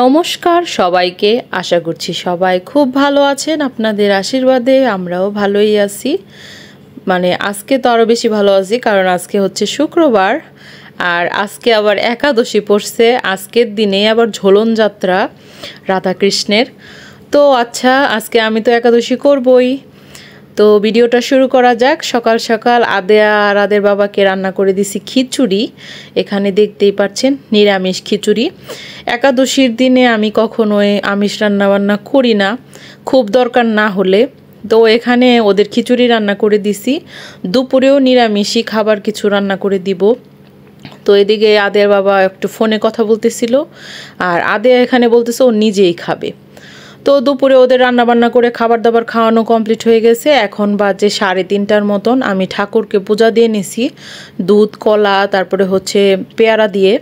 নমস্কার সবাইকে, আশা করছি সবাই খুব ভালো আছেন। আপনাদের আশীর্বাদে আমরাও ভালোই আছি। মানে আজকে তো আরও বেশি ভালো আছি, কারণ আজকে হচ্ছে শুক্রবার আর আজকে আবার একাদশী পড়ছে। আজকের দিনে আবার ঝোলন যাত্রা রাধাকৃষ্ণের। তো আচ্ছা, আজকে আমি তো একাদশী করবই। তো ভিডিওটা শুরু করা যাক। সকাল সকাল আদেয়া আর আদের বাবাকে রান্না করে দিছি খিচুড়ি। এখানে দেখতেই পাচ্ছেন নিরামিষ খিচুড়ি। একাদশীর দিনে আমি কখনোই আমিষ রান্নাবান্না করি না, খুব দরকার না হলে। তো এখানে ওদের খিচুড়ি রান্না করে দিছি। দুপুরেও নিরামিষই খাবার কিছু রান্না করে দিব। তো এদিকে আদের বাবা একটু ফোনে কথা বলতেছিল, আর আদেয়া এখানে বলতেছে ও নিজেই খাবে। তো দুপুরে ওদের রান্নাবান্না করে খাবার দাবার খাওয়ানো কমপ্লিট হয়ে গেছে। এখন বাজে 3:30টার মতন। আমি ঠাকুরকে পূজা দিয়ে নিছি দুধ, কলা, তারপরে হচ্ছে পেয়ারা দিয়ে।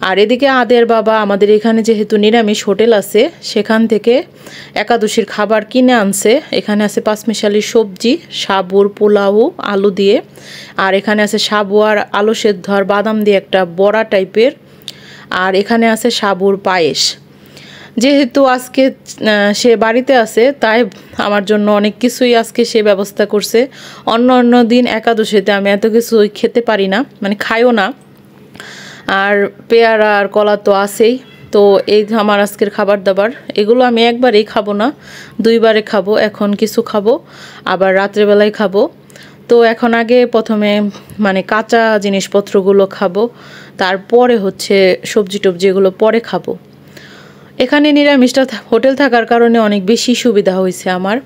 আর এদিকে আদের বাবা আমাদের এখানে যেহেতু নিরামিষ হোটেল আছে, সেখান থেকে একাদশীর খাবার কিনে আনছে। এখানে আছে পাঁচমিশালি সবজি, সাবুর পোলাও আলু দিয়ে, আর এখানে আছে সাবু আর আলু সেদ্ধ আর বাদাম দিয়ে একটা বড়া টাইপের, আর এখানে আছে সাবুর পায়েস। যেহেতু আজকে সে বাড়িতে আছে, তাই আমার জন্য অনেক কিছুই আজকে সে ব্যবস্থা করছে। অন্য দিন একাদশীতে আমি এত কিছু খেতে পারি না, মানে খাইও না। আর পেয়ারা আর কলা তো আছেই। তো এই আমার আজকের খাবার দাবার, এগুলো আমি একবারেই খাবো না, দুইবারে খাবো। এখন কিছু খাবো, আবার রাত্রেবেলায় খাবো। তো এখন আগে প্রথমে মানে কাঁচা জিনিসপত্রগুলো খাবো, তারপরে হচ্ছে সবজি টবজি এগুলো পরে খাবো। এখানে নিরামিষটা হোটেল থাকার কারণে অনেক বেশি সুবিধা হয়েছে আমার।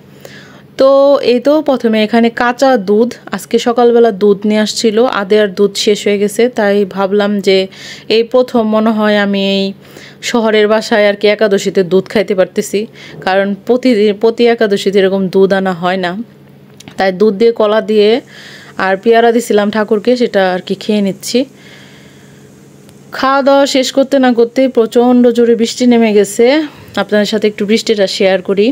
তো এই তো প্রথমে এখানে কাঁচা দুধ, আজকে সকালবেলা দুধ নিয়ে আসছিল, আদের দুধ শেষ হয়ে গেছে। তাই ভাবলাম যে এই প্রথম মনে হয় আমি এই শহরের বাসায় আর কি একাদশীতে দুধ খাইতে পারতেছি, কারণ প্রতি একাদশীতে এরকম দুধ আনা হয় না। তাই দুধ দিয়ে, কলা দিয়ে আর পেয়ারা দিছিলাম ঠাকুরকে, সেটা আর কি খেয়ে নিচ্ছি। খাওয়া দাওয়া শেষ করতে না করতেই প্রচণ্ড জোরে বৃষ্টি নেমে গেছে। আপনাদের সাথে একটু বৃষ্টিটা শেয়ার করি।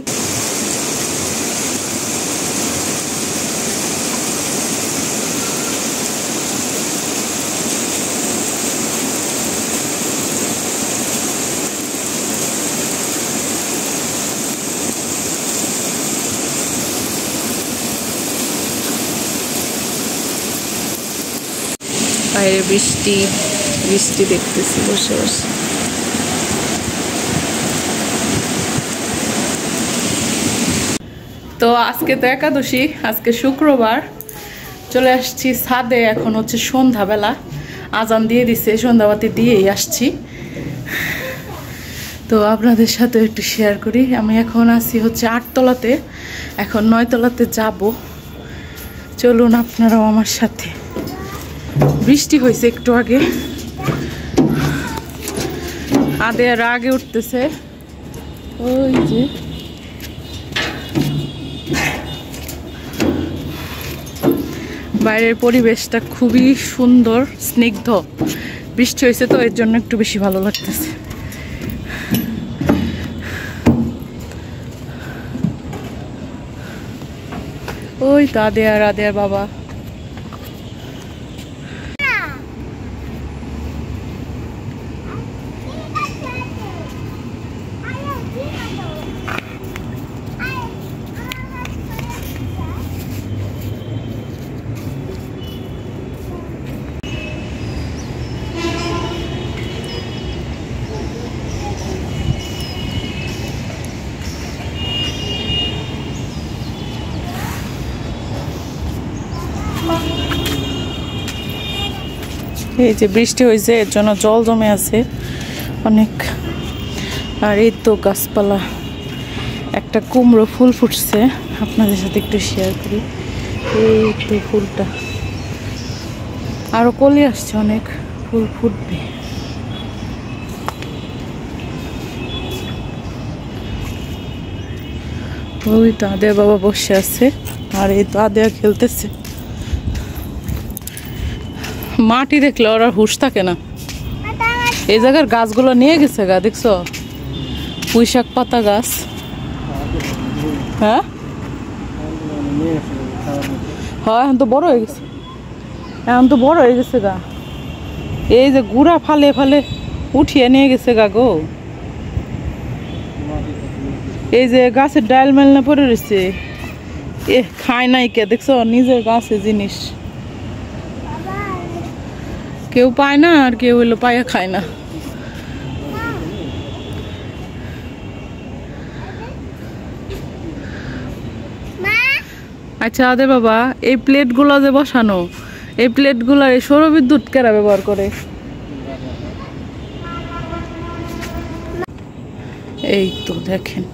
বাইরে বৃষ্টি বৃষ্টি দেখতেছি বসে বসে। তো আজকে তো একাদশী, আজকে শুক্রবার। চলে আসছি ছাদে, এখন হচ্ছে সন্ধ্যাবেলা, আজান দিয়ে দিছে, সন্ধ্যাবাতি দিয়েই আসছি। তো আপনাদের সাথে একটু শেয়ার করি। আমি এখন আছি হচ্ছে 8তলাতে, এখন 9তলাতে যাব। চলুন আপনারাও আমার সাথে। বৃষ্টি হয়েছে একটু আগে, আদের আগে উঠতেছে। ওই যে বাইরের পরিবেশটা খুবই সুন্দর, স্নিগ্ধ। বৃষ্টি হয়েছে তো এর জন্য একটু বেশি ভালো লাগতেছে। ওই তো আদেয়ার বাবা। এই যে বৃষ্টি হয়েছে, এর জন্য জল জমে আছে অনেক। আর এই তো গাছপালা, একটা কুমড়ো ফুল ফুটছে, আপনাদের সাথে একটু শেয়ার করি। এই তো ফুলটা, আরো কলি আসছে, অনেক ফুল ফুটবে। ওই তো আদেয়া বাবা বসে আছে, আর এই তো আদেয়া খেলতেছে। মাটি দেখলে ওরা হুঁশ থাকে না। এই জায়গার গাছগুলো নিয়ে গেছে গা, দেখছো? পুঁইশাক পাতা গাছ। হ্যাঁ হ্যাঁ, এখন তো বড় হয়ে গেছে, গা। এই যে গুড়া ফালে ফালে উঠিয়ে নিয়ে গেছে গা গো। এই যে গাছের ডাল মেলনা পড়ে রয়েছে, এ খায় নাই কে দেখছো, নিজের গাছে জিনিস কেউ পায় না আর কেউ হইলো পায়া খায় না। আচ্ছা আদে বাবা, এই প্লেটগুলো যে বসানো, এই প্লেটগুলো সৌরবিদ্যুৎ কারা ব্যবহার করে? এই তো দেখেন,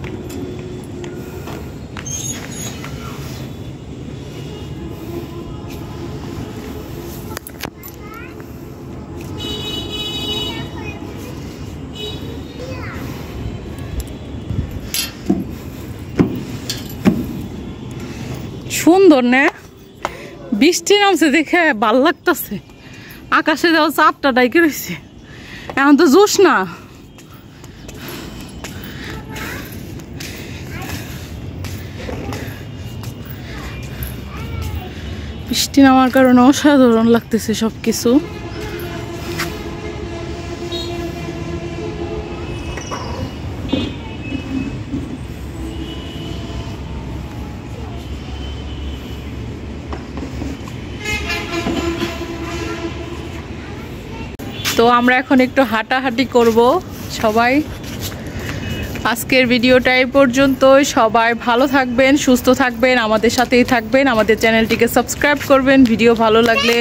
সুন্দর না? বৃষ্টি নামছে দেখে ভাল লাগতেছে, আকাশে যাও চাপটা ডাইকে রয়েছে, এখন তো জোশ না। বৃষ্টি নামার কারণে অসাধারণ লাগতেছে সবকিছু। তো আমরা এখন একটু হাঁটাহাঁটি করব সবাই। আজকের ভিডিওটা এই পর্যন্তই। সবাই ভালো থাকবেন, সুস্থ থাকবেন, আমাদের সাথেই থাকবেন, আমাদের চ্যানেলটিকে সাবস্ক্রাইব করবেন। ভিডিও ভালো লাগলে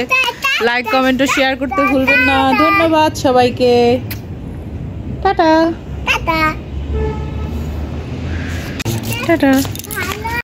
লাইক কমেন্ট ও শেয়ার করতে ভুলবেন না। ধন্যবাদ সবাইকে, টাটা টাটা টাটা।